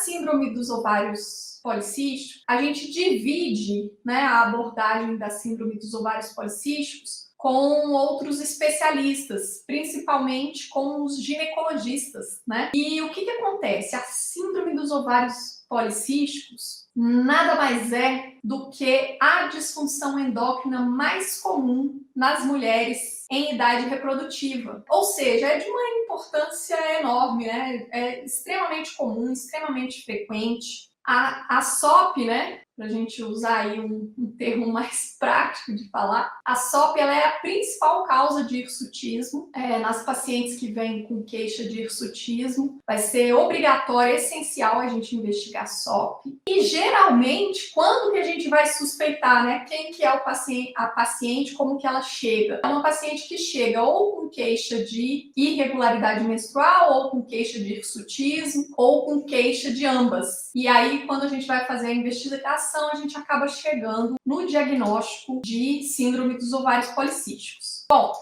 síndrome dos ovários policísticos, a gente divide, né, a abordagem da síndrome dos ovários policísticos com outros especialistas, principalmente com os ginecologistas, né? E o que acontece? A síndrome dos ovários policísticos nada mais é do que a disfunção endócrina mais comum nas mulheres em idade reprodutiva. Ou seja, é de uma importância enorme, né? É extremamente comum, extremamente frequente. A SOP, né? Para a gente usar aí um termo mais prático de falar, a SOP ela é a principal causa de hirsutismo. Nas pacientes que vêm com queixa de hirsutismo, vai ser obrigatório, essencial a gente investigar a SOP. E geralmente, quando que a gente vai suspeitar, né? Quem que é o paciente, a paciente, como que ela chega? É uma paciente que chega ou com queixa de irregularidade menstrual, ou com queixa de hirsutismo, ou com queixa de ambas. E aí, quando a gente vai fazer a investigação, a gente acaba chegando no diagnóstico de síndrome dos ovários policísticos. Bom,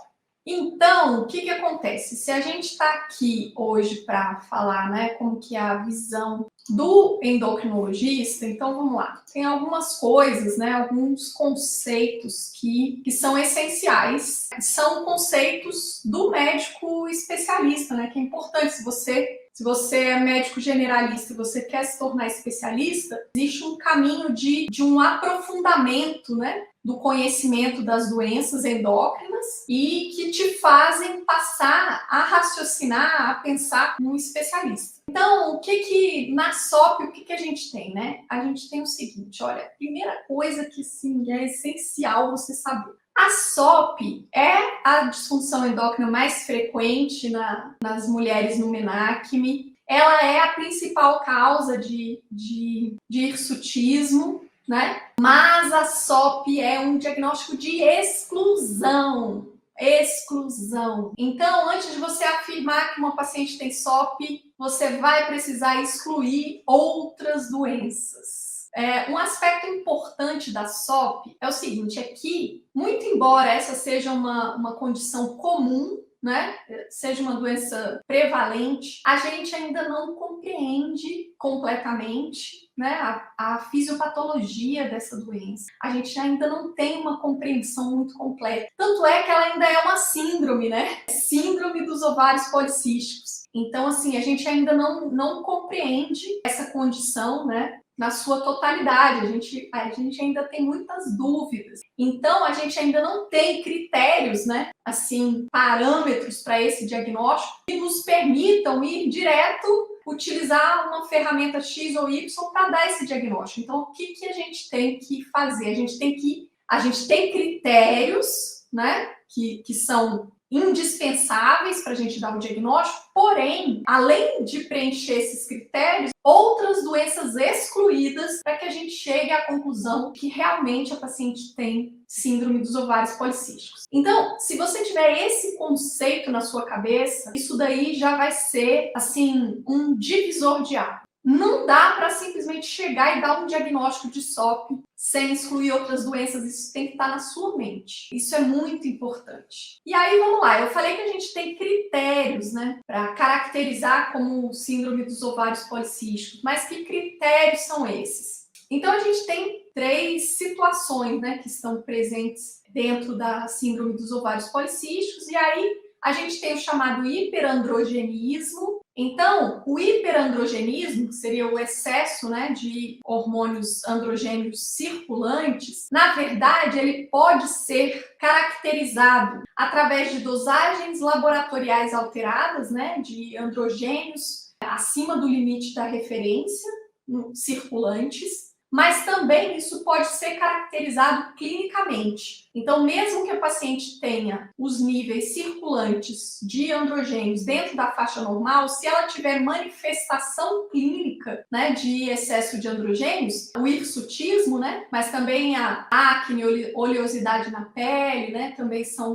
então, o que acontece? Se a gente está aqui hoje para falar, né, como que é a visão do endocrinologista, então vamos lá. Tem algumas coisas, né, alguns conceitos que são essenciais. São conceitos do médico especialista, né, que é importante. Se você é médico generalista e você quer se tornar especialista, existe um caminho de um aprofundamento, né, do conhecimento das doenças endócrinas e que te fazem passar a raciocinar, a pensar como um especialista. Então, na SOP, o que a gente tem, né? A gente tem o seguinte, olha, a primeira coisa que sim, é essencial você saber. A SOP é a disfunção endócrina mais frequente nas mulheres no menarqueme. Ela é a principal causa de hirsutismo, né? Mas a SOP é um diagnóstico de exclusão. Exclusão. Então, antes de você afirmar que uma paciente tem SOP, você vai precisar excluir outras doenças. Um aspecto importante da SOP é o seguinte, é que, muito embora essa seja uma condição comum, né, seja uma doença prevalente, a gente ainda não compreende completamente, né, a fisiopatologia dessa doença. A gente ainda não tem uma compreensão muito completa. Tanto é que ela ainda é uma síndrome, né? Síndrome dos ovários policísticos. Então, assim, a gente ainda não compreende essa condição, né, na sua totalidade. A gente ainda tem muitas dúvidas. Então, a gente ainda não tem critérios, né, assim, parâmetros para esse diagnóstico que nos permitam ir direto utilizar uma ferramenta X ou Y para dar esse diagnóstico. Então, o que a gente tem que fazer? A gente tem critérios, né, que são indispensáveis para a gente dar um diagnóstico, porém, além de preencher esses critérios, outras doenças excluídas para que a gente chegue à conclusão que realmente a paciente tem síndrome dos ovários policísticos. Então, se você tiver esse conceito na sua cabeça, isso daí já vai ser, assim, um divisor de águas. Não dá para simplesmente chegar e dar um diagnóstico de SOP sem excluir outras doenças. Isso tem que estar na sua mente. Isso é muito importante. E aí, vamos lá. Eu falei que a gente tem critérios, né, para caracterizar como síndrome dos ovários policísticos. Mas que critérios são esses? Então, a gente tem 3 situações, né, que estão presentes dentro da síndrome dos ovários policísticos. E aí, a gente tem o chamado hiperandrogenismo. Então, o hiperandrogenismo, que seria o excesso, né, de hormônios androgênios circulantes, na verdade, ele pode ser caracterizado através de dosagens laboratoriais alteradas, né, de androgênios acima do limite da referência, circulantes, mas também isso pode ser caracterizado clinicamente. Então, mesmo que a paciente tenha os níveis circulantes de androgênios dentro da faixa normal, se ela tiver manifestação clínica, né, de excesso de androgênios, o hirsutismo, né, mas também a acne, oleosidade na pele, né, também são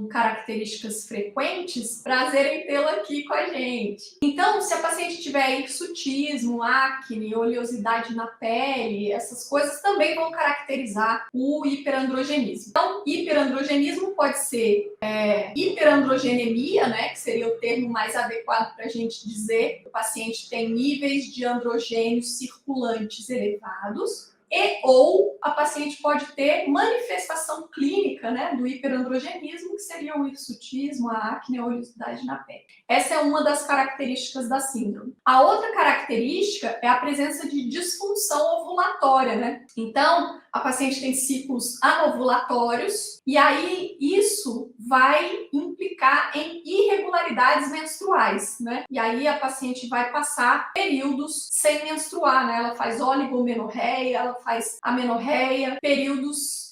características frequentes, prazer em tê-la aqui com a gente. Então, se a paciente tiver hirsutismo, acne, oleosidade na pele, essas coisas também vão caracterizar o hiperandrogenismo. Então, hiperandrogenismo pode ser hiperandrogenemia, né, que seria o termo mais adequado para a gente dizer que o paciente tem níveis de androgênios circulantes elevados, ou a paciente pode ter manifestação clínica, né, do hiperandrogenismo, que seria o hirsutismo, a acne, a oleosidade na pele. Essa é uma das características da síndrome. A outra característica é a presença de disfunção ovulatória, né? Então, a paciente tem ciclos anovulatórios e aí isso vai implicar em irregularidades menstruais, né? E aí a paciente vai passar períodos sem menstruar, né? Ela faz oligomenorreia, ela faz amenorreia, períodos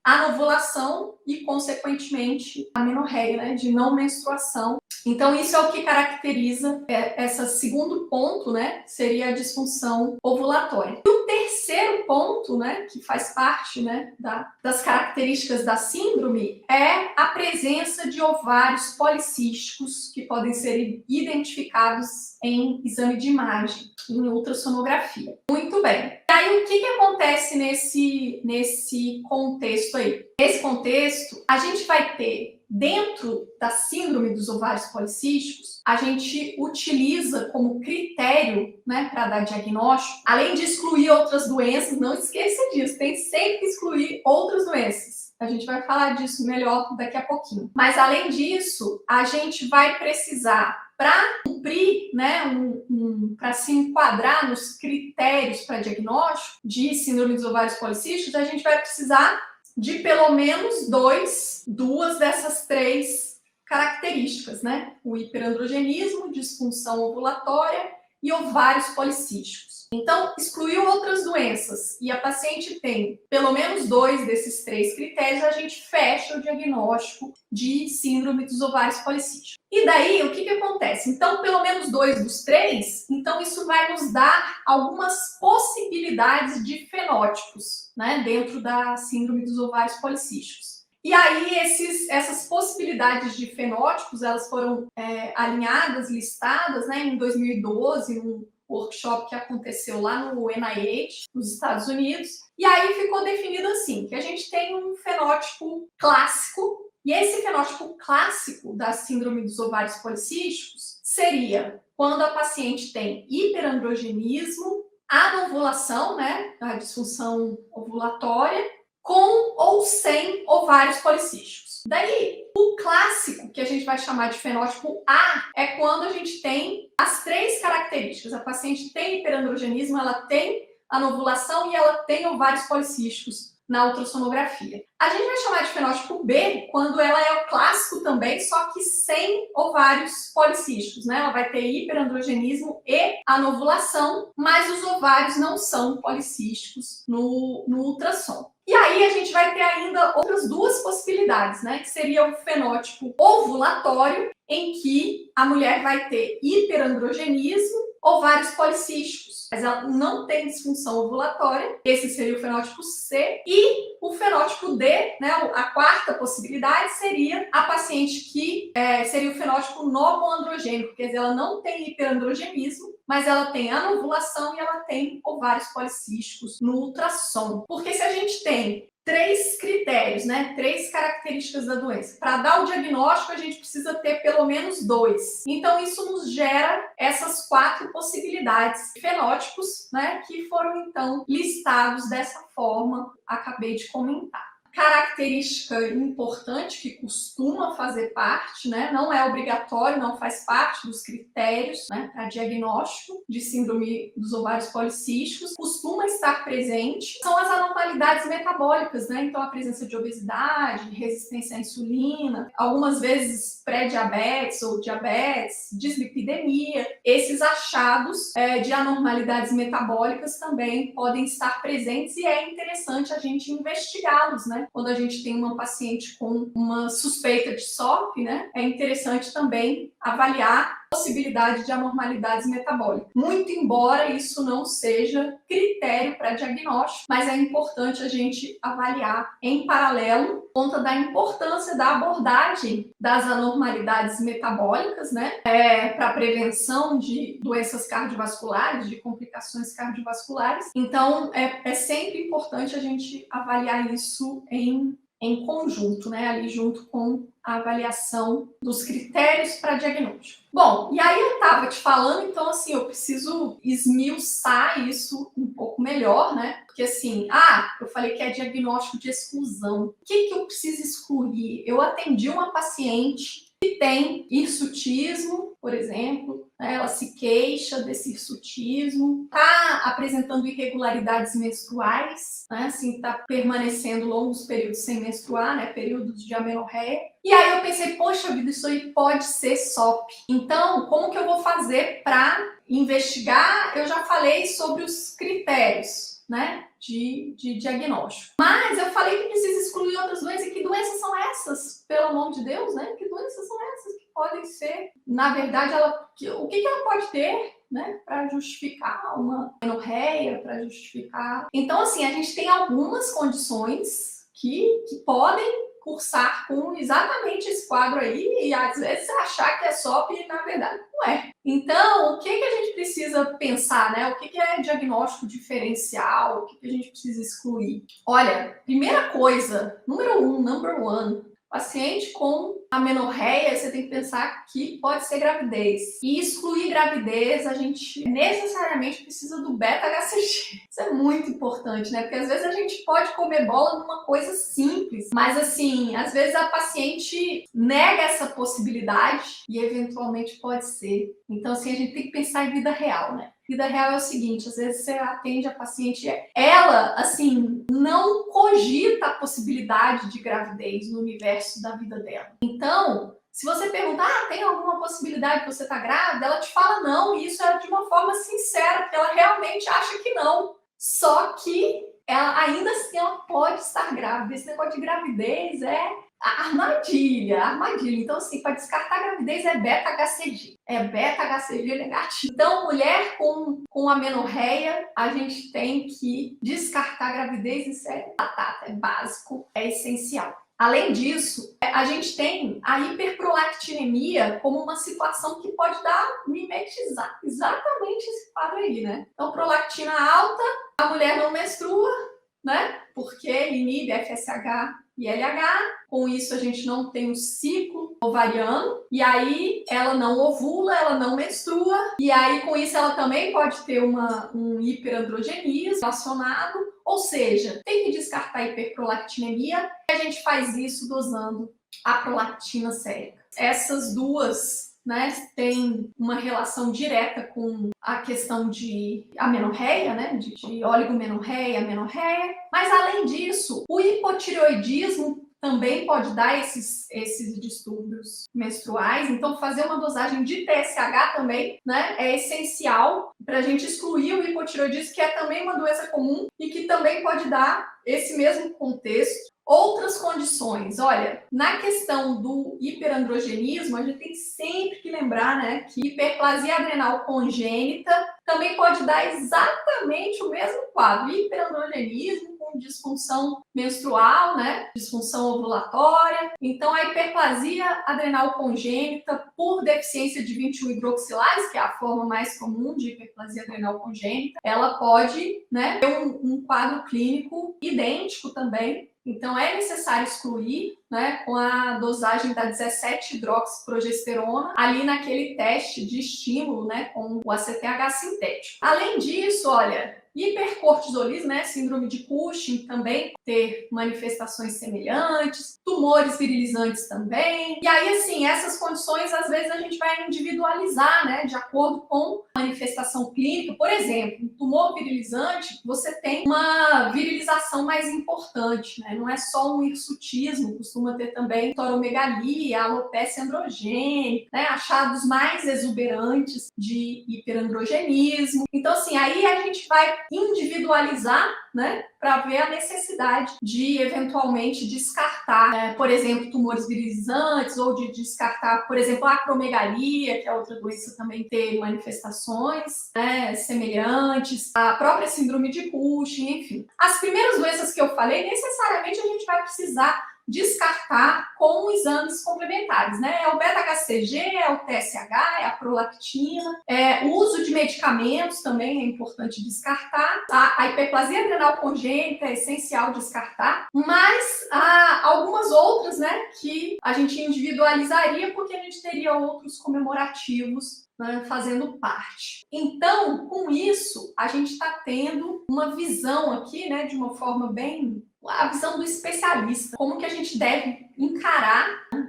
anovulação e, consequentemente, amenorreia, né? De não menstruação. Então, isso é o que caracteriza esse segundo ponto, né? Seria a disfunção ovulatória. E o terceiro ponto, né? Que faz parte, né? Das características da síndrome é a presença de ovários policísticos que podem ser identificados em exame de imagem, em ultrassonografia. Muito bem. E aí, o que acontece nesse contexto aí? Nesse contexto, a gente vai ter, dentro da síndrome dos ovários policísticos, a gente utiliza como critério, né, para dar diagnóstico, além de excluir outras doenças, não esqueça disso, tem sempre que excluir outras doenças. A gente vai falar disso melhor daqui a pouquinho. Mas, além disso, a gente vai precisar, para cumprir, né, para se enquadrar nos critérios para diagnóstico de síndrome dos ovários policísticos, a gente vai precisar de pelo menos duas dessas três características, né? O hiperandrogenismo, disfunção ovulatória e ovários policísticos. Então, excluiu outras doenças e a paciente tem pelo menos 2 desses 3 critérios, a gente fecha o diagnóstico de síndrome dos ovários policísticos. E daí, o que acontece? Então, pelo menos 2 dos 3, então isso vai nos dar algumas possibilidades de fenótipos, né, dentro da síndrome dos ovários policísticos. E aí, essas possibilidades de fenótipos, elas foram alinhadas, listadas, né, em 2012, num workshop que aconteceu lá no NIH, nos Estados Unidos. E aí ficou definido assim, que a gente tem um fenótipo clássico, e esse fenótipo clássico da síndrome dos ovários policísticos seria quando a paciente tem hiperandrogenismo, anovulação, né, a disfunção ovulatória, com ou sem ovários policísticos. Daí, o clássico, que a gente vai chamar de fenótipo A, é quando a gente tem as 3 características. A paciente tem hiperandrogenismo, ela tem anovulação e ela tem ovários policísticos na ultrassonografia. A gente vai chamar de fenótipo B quando ela é o clássico também, só que sem ovários policísticos, né? Ela vai ter hiperandrogenismo e anovulação, mas os ovários não são policísticos no ultrassom. E aí a gente vai ter ainda outras 2 possibilidades, né? Que seria o fenótipo ovulatório, em que a mulher vai ter hiperandrogenismo, ovários policísticos, mas ela não tem disfunção ovulatória. Esse seria o fenótipo C. E o fenótipo D, né? A quarta possibilidade seria a paciente que seria o fenótipo novoandrogênico, quer dizer, ela não tem hiperandrogenismo, mas ela tem anovulação e ela tem ovários policísticos no ultrassom. Porque se a gente tem 3 critérios, né? 3 características da doença. Para dar o diagnóstico, a gente precisa ter pelo menos 2. Então, isso nos gera essas 4 possibilidades de fenótipos, né? Que foram, então, listados dessa forma, acabei de comentar. Característica importante que costuma fazer parte, né? Não é obrigatório, não faz parte dos critérios, né, para diagnóstico de síndrome dos ovários policísticos, costuma estar presente, são as anormalidades metabólicas, né? Então, a presença de obesidade, resistência à insulina, algumas vezes pré-diabetes ou diabetes, dislipidemia. Esses achados de anormalidades metabólicas também podem estar presentes e é interessante a gente investigá-los, né? Quando a gente tem uma paciente com uma suspeita de SOP, né, é interessante também avaliar a possibilidade de anormalidades metabólicas. Muito embora isso não seja critério para diagnóstico, mas é importante a gente avaliar em paralelo, por conta da importância da abordagem das anormalidades metabólicas, né, para a prevenção de doenças cardiovasculares, de complicações cardiovasculares. Então, é sempre importante a gente avaliar isso em em conjunto, né? Ali junto com a avaliação dos critérios para diagnóstico. Bom, e aí eu estava te falando, então assim, eu preciso esmiuçar isso um pouco melhor, né? Porque assim, eu falei que é diagnóstico de exclusão. O que eu preciso excluir? Eu atendi uma paciente que tem hirsutismo, por exemplo, né? Ela se queixa desse hirsutismo, está apresentando irregularidades menstruais, né? Assim, está permanecendo longos períodos sem menstruar, né? Períodos de amenorreia. E aí eu pensei, poxa vida, isso aí pode ser SOP. Então, como que eu vou fazer para investigar? Eu já falei sobre os critérios, né, de diagnóstico. Mas eu falei que precisa excluir outras doenças. E que doenças são essas? Pelo amor de Deus, né? Que doenças são essas que podem ser? Na verdade, o que ela pode ter, né, para justificar uma amenorreia, para justificar... Então, assim, a gente tem algumas condições que podem cursar com exatamente esse quadro aí e às vezes achar que é SOP e na verdade não é. Então, o que a gente precisa pensar, né? O que é diagnóstico diferencial? O que a gente precisa excluir? Olha, primeira coisa, number one, paciente com amenorreia, você tem que pensar que pode ser gravidez. E excluir gravidez, a gente necessariamente precisa do beta-HCG. Isso é muito importante, né? Porque às vezes a gente pode comer bola numa coisa simples, mas assim, às vezes a paciente nega essa possibilidade e eventualmente pode ser. Então, assim, a gente tem que pensar em vida real, né? Vida real é o seguinte, às vezes você atende a paciente, ela, assim, não cogita a possibilidade de gravidez no universo da vida dela. Então, se você perguntar, tem alguma possibilidade que você está grávida? Ela te fala não, e isso é de uma forma sincera, porque ela realmente acha que não. Só que, ainda assim, ela pode estar grávida. Esse negócio de gravidez é armadilha. Então, assim, para descartar a gravidez é beta-HCG. É beta-HCG negativo. Então, mulher com amenorreia, a gente tem que descartar a gravidez. Isso é batata, é básico, é essencial. Além disso, a gente tem a hiperprolactinemia como uma situação que pode mimetizar exatamente esse quadro aí, né? Então, prolactina alta, a mulher não menstrua, né? Porque inibe FSH e LH. Com isso, a gente não tem um ciclo ovariano. E aí, ela não ovula, ela não menstrua. E aí, com isso, ela também pode ter um hiperandrogenismo relacionado. Ou seja, tem que descartar a hiperprolactinemia. E a gente faz isso dosando a prolactina sérica. Essas duas, né, tem uma relação direta com a questão de amenorreia, né, de oligomenorreia, amenorreia. Mas, além disso, o hipotireoidismo também pode dar esses distúrbios menstruais. Então, fazer uma dosagem de TSH também, né, é essencial para a gente excluir o hipotireoidismo, que é também uma doença comum e que também pode dar esse mesmo contexto. Outras condições, olha, na questão do hiperandrogenismo, a gente tem sempre que lembrar, né, que hiperplasia adrenal congênita também pode dar exatamente o mesmo quadro, hiperandrogenismo com disfunção menstrual, né, disfunção ovulatória. Então, a hiperplasia adrenal congênita por deficiência de 21-hidroxilase, que é a forma mais comum de hiperplasia adrenal congênita, ela pode, né, ter um quadro clínico idêntico também. Então, é necessário excluir, né, com a dosagem da 17-hidroxiprogesterona, ali naquele teste de estímulo, né, com o ACTH sintético. Além disso, olha, hipercortisolismo, né, síndrome de Cushing também ter manifestações semelhantes, tumores virilizantes também. E aí, assim, essas condições, às vezes, a gente vai individualizar, né, de acordo com a manifestação clínica. Por exemplo, um tumor virilizante, você tem uma virilização mais importante, né, não é só um hirsutismo, costuma ter também toromegalia, alopecia androgênica, né, achados mais exuberantes de hiperandrogenismo. Então, assim, aí a gente vai individualizar, né, para ver a necessidade de eventualmente descartar, por exemplo, tumores virilizantes ou de descartar, por exemplo, a acromegalia, que é outra doença também ter manifestações, né, semelhantes, a própria síndrome de Cushing, enfim. As primeiras doenças que eu falei, necessariamente a gente vai precisar descartar com exames complementares, né? É o beta-HCG, é o TSH, é a prolactina, o uso de medicamentos também é importante descartar, a hiperplasia adrenal congênita é essencial descartar, mas há algumas outras, né, que a gente individualizaria porque a gente teria outros comemorativos, né, fazendo parte. Então, com isso, a gente está tendo uma visão aqui, né, de uma forma bem... a visão do especialista, como que a gente deve encarar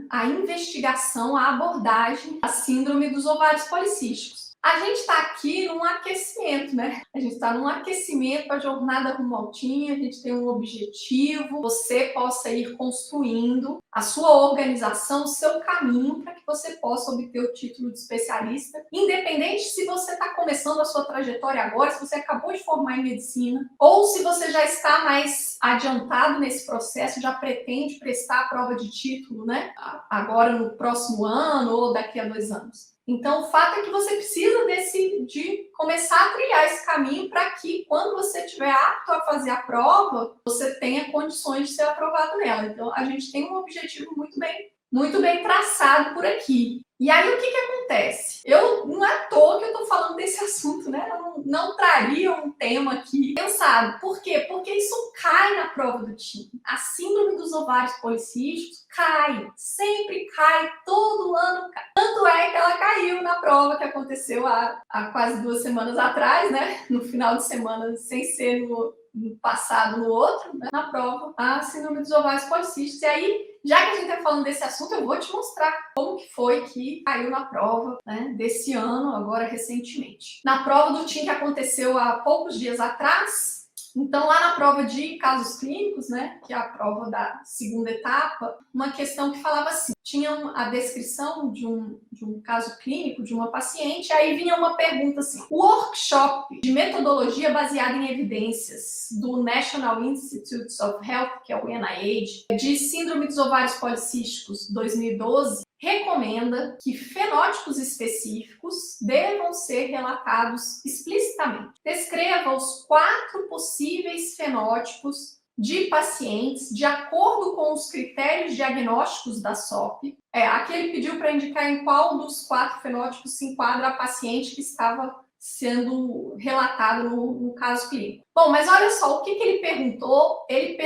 a investigação, a abordagem da síndrome dos ovários policísticos. A gente está aqui num aquecimento, né? A gente está num aquecimento para a jornada rumo ao TIM, a gente tem um objetivo, você possa ir construindo a sua organização, o seu caminho para que você possa obter o título de especialista, independente se você está começando a sua trajetória agora, se você acabou de formar em medicina, ou se você já está mais adiantado nesse processo, já pretende prestar a prova de título, né? Agora no próximo ano ou daqui a 2 anos. Então, o fato é que você precisa de começar a trilhar esse caminho para que, quando você estiver apto a fazer a prova, você tenha condições de ser aprovado nela. Então, a gente tem um objetivo muito bem traçado por aqui. E aí, o que acontece? Não é à toa que eu estou falando desse assunto, né? Eu não traria um tema aqui pensado. Por quê? Porque isso cai na prova do TIM. A síndrome dos ovários policísticos cai, sempre cai, todo ano cai. Tanto é que ela caiu na prova que aconteceu há quase 2 semanas atrás, né? No final de semana, sem ser no passado, no outro, né? Na prova, a síndrome dos ovários policísticos. E aí, já que a gente está falando desse assunto, eu vou te mostrar como que foi que caiu na prova, né, desse ano, agora recentemente. Na prova do TIM que aconteceu há poucos dias atrás, então lá na prova de casos clínicos, né, que é a prova da segunda etapa, uma questão que falava assim, tinha a descrição de um caso clínico de uma paciente, aí vinha uma pergunta assim, o workshop de metodologia baseada em evidências do National Institutes of Health, que é o NIH, de síndrome dos ovários policísticos 2012, recomenda que fenótipos específicos devam ser relatados explicitamente. Descreva os 4 possíveis fenótipos de pacientes de acordo com os critérios diagnósticos da SOP. Aqui ele pediu para indicar em qual dos 4 fenótipos se enquadra a paciente que estava sendo relatado no caso clínico. Bom, mas olha só, o que ele perguntou? Ele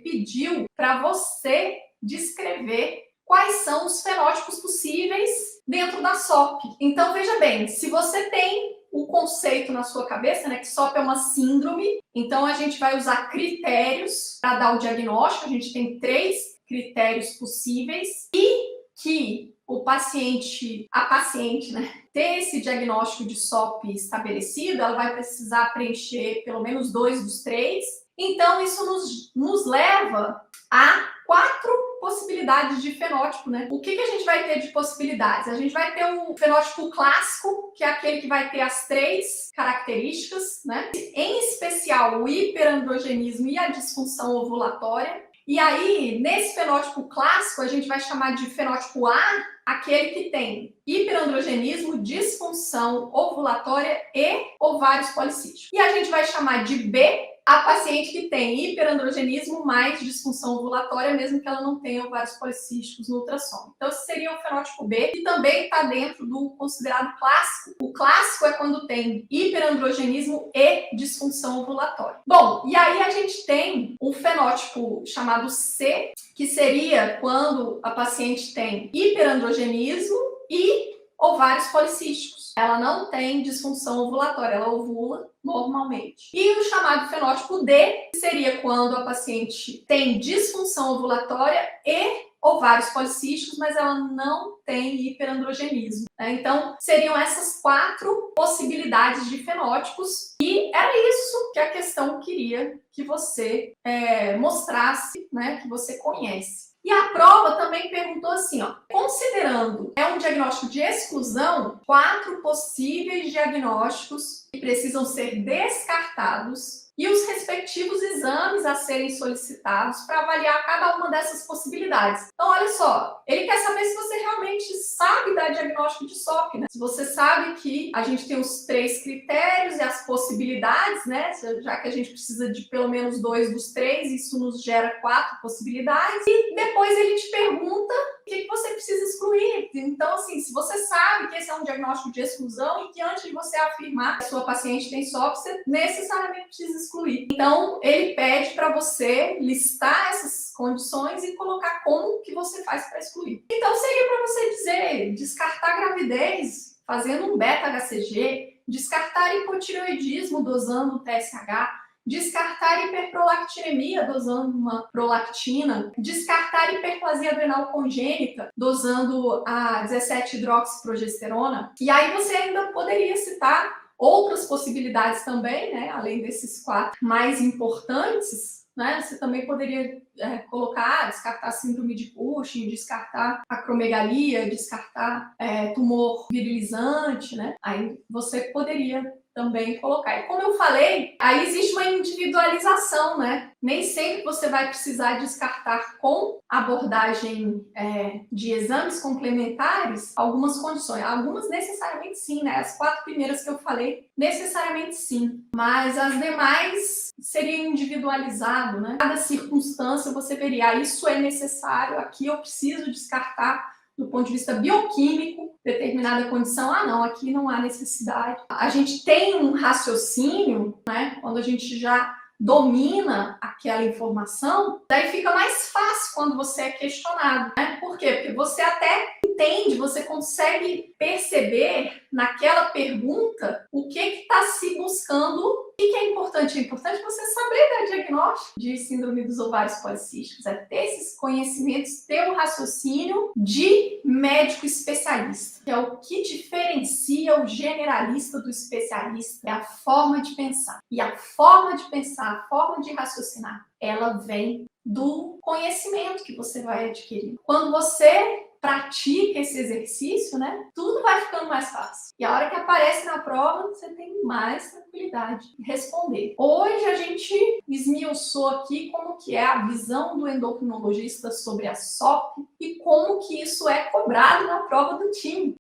pediu para você descrever quais são os fenótipos possíveis dentro da SOP. Então, veja bem, se você tem o conceito na sua cabeça, né, que SOP é uma síndrome, então a gente vai usar critérios para dar o diagnóstico, a gente tem 3 critérios possíveis, e que a paciente, né, ter esse diagnóstico de SOP estabelecido, ela vai precisar preencher pelo menos 2 dos 3. Então, isso nos leva a 4 possibilidades de fenótipo, né? O que a gente vai ter de possibilidades? A gente vai ter o fenótipo clássico, que é aquele que vai ter as 3 características, né? Em especial, o hiperandrogenismo e a disfunção ovulatória. E aí, nesse fenótipo clássico, a gente vai chamar de fenótipo A, aquele que tem hiperandrogenismo, disfunção ovulatória e ovários policísticos. E a gente vai chamar de B, a paciente que tem hiperandrogenismo mais disfunção ovulatória, mesmo que ela não tenha ovários policísticos no ultrassom. Então, esse seria o fenótipo B, que também está dentro do considerado clássico. O clássico é quando tem hiperandrogenismo e disfunção ovulatória. Bom, e aí a gente tem um fenótipo chamado C, que seria quando a paciente tem hiperandrogenismo e ovários policísticos. Ela não tem disfunção ovulatória, ela ovula normalmente. E o chamado fenótipo D seria quando a paciente tem disfunção ovulatória e ovários policísticos, mas ela não tem hiperandrogenismo, né? Então, seriam essas 4 possibilidades de fenótipos, e era isso que a questão queria que você mostrasse, né, que você conhece. E a prova também perguntou assim, ó, considerando um diagnóstico de exclusão, 4 possíveis diagnósticos que precisam ser descartados e os respectivos exames a serem solicitados para avaliar cada uma dessas possibilidades. Então, olha só, ele quer saber se você realmente sabe dar diagnóstico de SOP, né? Se você sabe que a gente tem os 3 critérios e as possibilidades, né? Já que a gente precisa de pelo menos 2 dos 3, isso nos gera 4 possibilidades. E depois ele te pergunta o que você precisa excluir. Então, assim, se você sabe que esse é um diagnóstico de exclusão e que antes de você afirmar que a sua paciente tem SOP, você necessariamente precisa excluir. Então, ele pede para você listar essas condições e colocar como que você faz para excluir. Então, seria para você dizer, descartar gravidez fazendo um beta-HCG, descartar hipotireoidismo dosando TSH, descartar hiperprolactinemia dosando uma prolactina, descartar hiperplasia adrenal congênita dosando a 17-hidroxiprogesterona. E aí você ainda poderia citar outras possibilidades também, né? Além desses 4 mais importantes, né? Você também poderia descartar síndrome de Cushing, descartar acromegalia, descartar tumor virilizante, né? Aí você poderia também colocar. E como eu falei, aí existe uma individualização, né? Nem sempre você vai precisar descartar com abordagem de exames complementares algumas condições. Algumas necessariamente sim, né? As 4 primeiras que eu falei, necessariamente sim. Mas as demais seria individualizado, né? Cada circunstância você veria, isso é necessário, aqui eu preciso descartar do ponto de vista bioquímico, determinada condição, não, aqui não há necessidade. A gente tem um raciocínio, né, quando a gente já domina aquela informação, daí fica mais fácil quando você é questionado, né? Por quê? Porque você até entende, você consegue perceber naquela pergunta o que está se buscando. O que é importante? É importante você saber dar diagnóstico de síndrome dos ovários policísticos, é ter esses conhecimentos, ter um raciocínio de médico especialista, que é o que diferencia o generalista do especialista, é a forma de pensar. E a forma de pensar, a forma de raciocinar, ela vem do conhecimento que você vai adquirir. Quando você pratica esse exercício, né, tudo vai ficando mais fácil. E a hora que aparece na prova, você tem mais tranquilidade de responder. Hoje a gente esmiuçou aqui como que é a visão do endocrinologista sobre a SOP e como que isso é cobrado na prova do time.